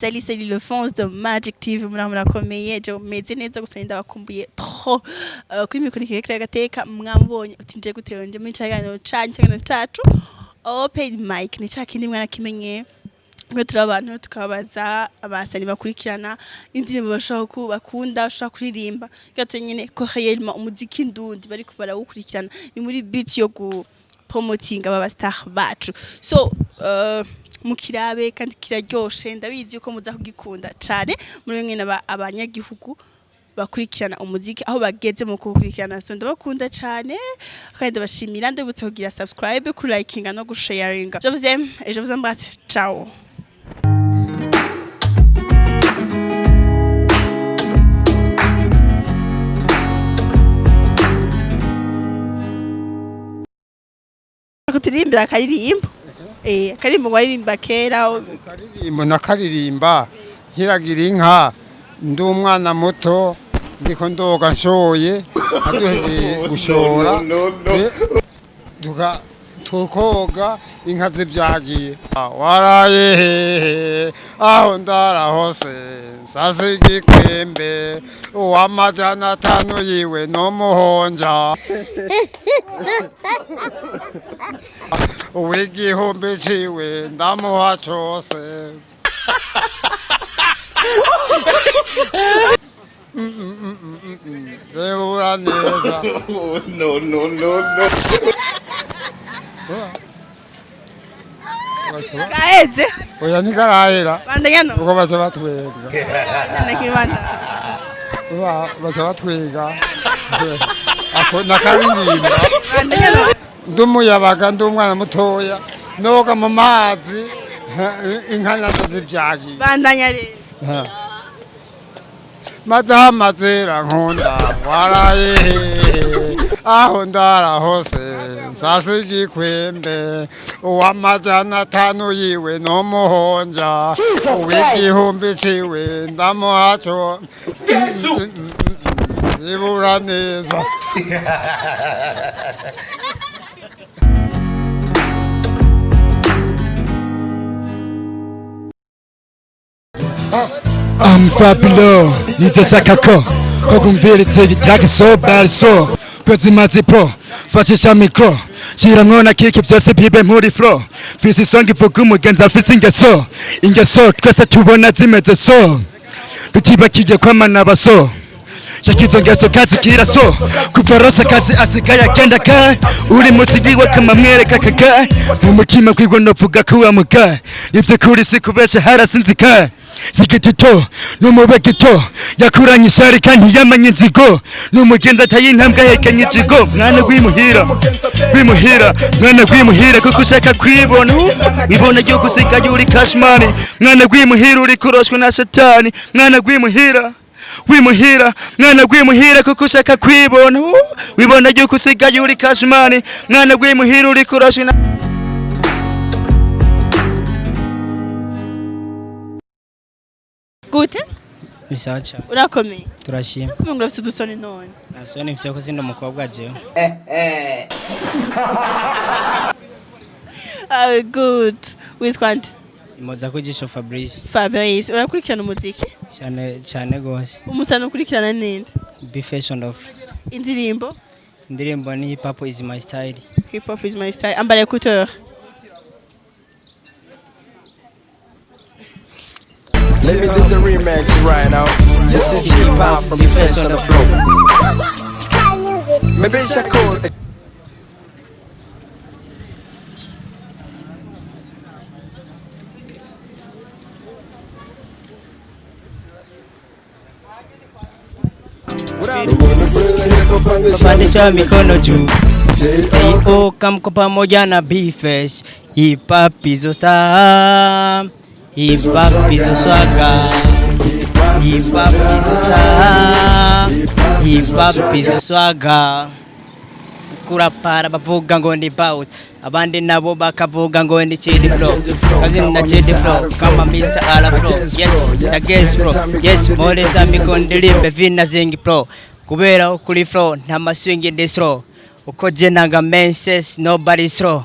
Salut le fans de Magic TV murakomeye je meze neza gusa ndabakumbuye trop kuri mikoro kire gateka mwambonye utinje gutewe nje muri cyagano cacu open mic ni cakindi mwana kimenye mwe turabantu tukabaza abasani bakurikirana indirimbo bashaka bakunda bashaka kuririmba gato nyine ko réellement umuziki ndundi bari kubara gukurikirana ni muri beat yo gu promoting aba star bacu so mukirabe kandi kiraryoshe ndabizi uko muza kugikunda cyane muri mwe abanyagihugu bakurikirana umuziki aho bageze mu kukurikirana so ndabakunda cyane kandi ndabashimira ndabutse kugira subscribe ku likinga no gusharinga je vous embrasse ciao kutirimbira karirimbo karimbo waririmba kera karirimbo nakaririmba nkiragira inka ndi umwana muto ndiko ndoga nshoye aduhe gushora tukoga inka zibyagiye waraye aho ndara hose sasigi kwembe uwamajana 5 yiwe no muhonja uwigihumbi ciwe ndamuha cose zebura neza no kaeze oya nikarahera bandanya no uko baje batwega ndakibanda baje batwega ako nakaririmba bandanya no ndumuyabaga ndumwana mutoya noga mu mazi inka nazo zivyagi bandanya rero madama zera nkunda waraye aho ndara hose sasigi kwembe uwamajana 5 yiwe no muhonja uwigihumbi ciwe ndamuhaco zibura neza I'm fabulous, nitashaka ko kumviritse bitaka so bad so kwazimaze pro fashisha mikro shiramwo na kiki byose bibe muri flow fisi song ivuga umugenza fisi ingeso twese tubona zimeze so bitibakije kwamana baso shakizo ngeso kazi kira so kuvarose kazi asigaye agenda ka uri musigiwe kama mwereka kaka mu mutima kwigwa no vuga kuwa muka ivyo kuri sikubesha harasinzika Zikitito numubekito yakuranye ishari kandi yamanye inzigo numugenza tayintambwe yekanye ikigo mwana gwimuhira mwana gwimuhira kuko ushaka kwibona ibona ryo gusigaye uri cashman mwana gwimuhira uri kuroshwe na satani mwana gwimuhira mwana gwimuhira kuko ushaka kwibona ibona ryo gusigaye uri cashman mwana gwimuhira uri kuroshwe na gute bisacha urakomeye turashima kumwe urafite udusoni none nasone mfise ko sinda mukobwa jewe good witwa nde imoza kujisho Fabrice urakurikirana umuziki cyane gose umusana ukurikirana ninde be fashion of indirimbo ni hip hop is my style ambara écouteur Let me do the remix right now. This is hip hop from the face on the floor. Maybe it's a cool. Pandisha mikono juu Seiko kamko pamoja na B-Face hip hop is star hip hop is swagger hip hop is star hip hop is swagger kurapara bavuga ngo ndi boss abandi nabo bakavuga ngo ndi chidi flow kazi na chidi flow kama Mr. Ala flow yes na guess bro yes more za mikondilimbe vina zingi pro kubera kuri flow nta maswing ndi slow uko je nanga menses nobody slow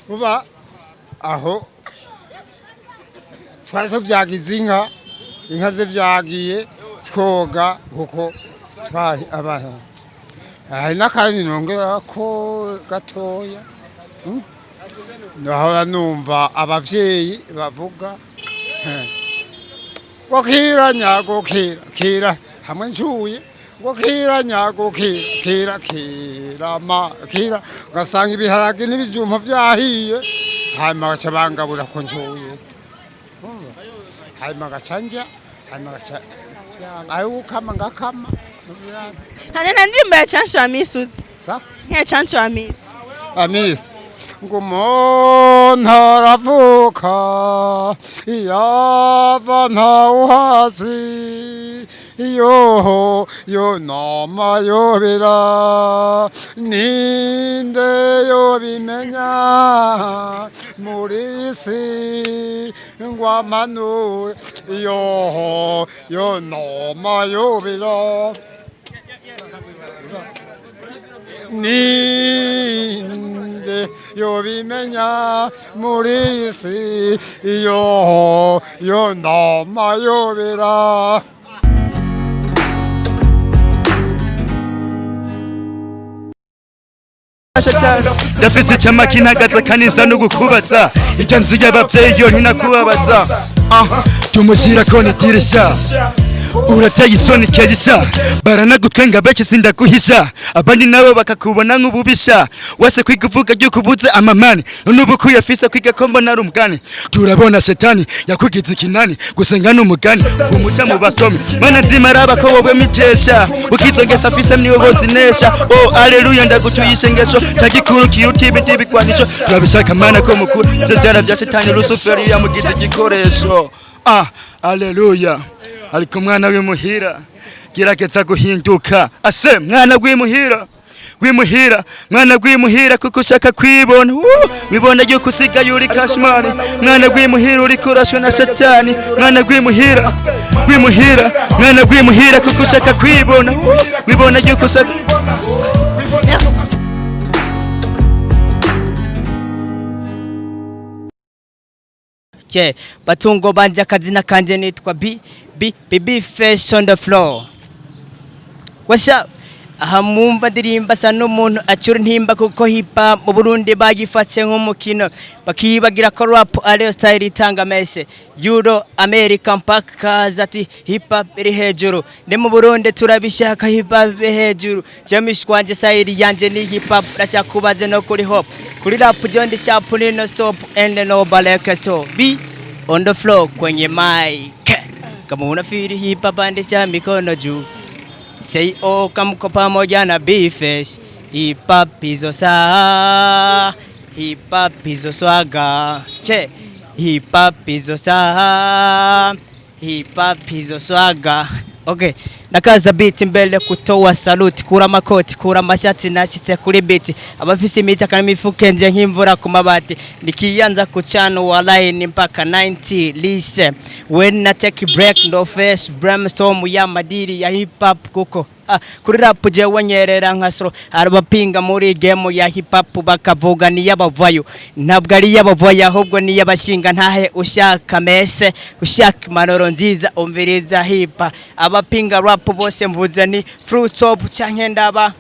uba aho twari tubyagize inka zibyagiye twoga kuko twari abana hari n'akandi nongera ko gatoya ndahora numva abavyeyi bavuga ngo kira nyago kira hamwe ncuye ngo kira nyago kira ugasanga ibiharage n'ibijumba vyahiye hanyuma gaca bangabura ko ncuye hanyuma gaca njya hanyuma gaca ayo gukama ngakama Hane na ndirimbo ya Chancho Amisi uzi? sa Nk'iya Chancho Amisi. Amisi ngo umuntu aravuka yava ntawuhazi yo nama yobera ninde yobimenya muri isi ngo amanure yo nama yobera ninde yobimenya muri isi yo nama yobera Dafite icyama kinagaza kandi nsa no gukubaza icyo nzi y'ababyeyi yo ntinakubabaza tumushyira kone dirisha urateye isoni keyisha baranagutwenga bake sindaguhisha abandi nabo bakakubona nk'ububisha wese kwiga uvuga yuko ubuze amamani none ubu kuyafise kwiga ko mbona ari umugani turabona shetani yakugize ikinani gusenga n'umugani umuca mu basomi mana nzimaraba ko wowe mitesha ukizongesa afise niwe bozinesha aleluya ndagutuyishe ngesho cyagikuru kiruta ibindi bikwanisho turabishaka mana ko mukuru byo byara bya shetani Luciferi yamugize igikoresho aleluya ariko mwana w'imuhira gerageza guhinduka ase mwana w'imuhira mwana w'imuhira kuko ushaka kwibona wibona yuko usigaye uri kashmani mwana w'imuhira uri kurashwa na satani mwana w'imuhira mwana w'imuhira kuko ushaka kwibona wibona yuko ushaka batungo banje akazina kanje nitwa B face on the floor. What's up? Aha mumva ndirimba sa n'umuntu acura ntimba kuko hipa mu Burundi bagifatse nk'umukino bakibagira ko rap ari style itanga mese Euro American Packers ati hip hop iri hejuru ne mu Burundi turabishaka hip hop hejuru jamishwanje style yanje ni hip hop racyakubaze no kuri hop kuri rap jondi chapuni no stop and no baleka so be on the floor kwenye mic kama unafiri hip hop andisha mikono juu say kamko pamoja na B-Face hip hop hizo saa hip hop hizo swaga hip hop hizo saa hip hop hizo swaga okay nakaza beat mbele kutoa salute kura makoti kura mashati nashitse kuri beat abafisi imita kana mifuke nje nk'imvura ku mabati nikiyanza kucana wa line mpaka 90 lise when na take break no face brainstorm ya madiri ya hip hop kuko kuri rap je wanyerera nkasro arabapinga muri game ya hip hop bakavuga ni yabavayo ntabwo ari yabavayo ahubwo ni yabashinga ntahe ushaka mese ushaka manoro nziza umviriza hip abapinga rap bose mvuze ni fruits of canke ndaba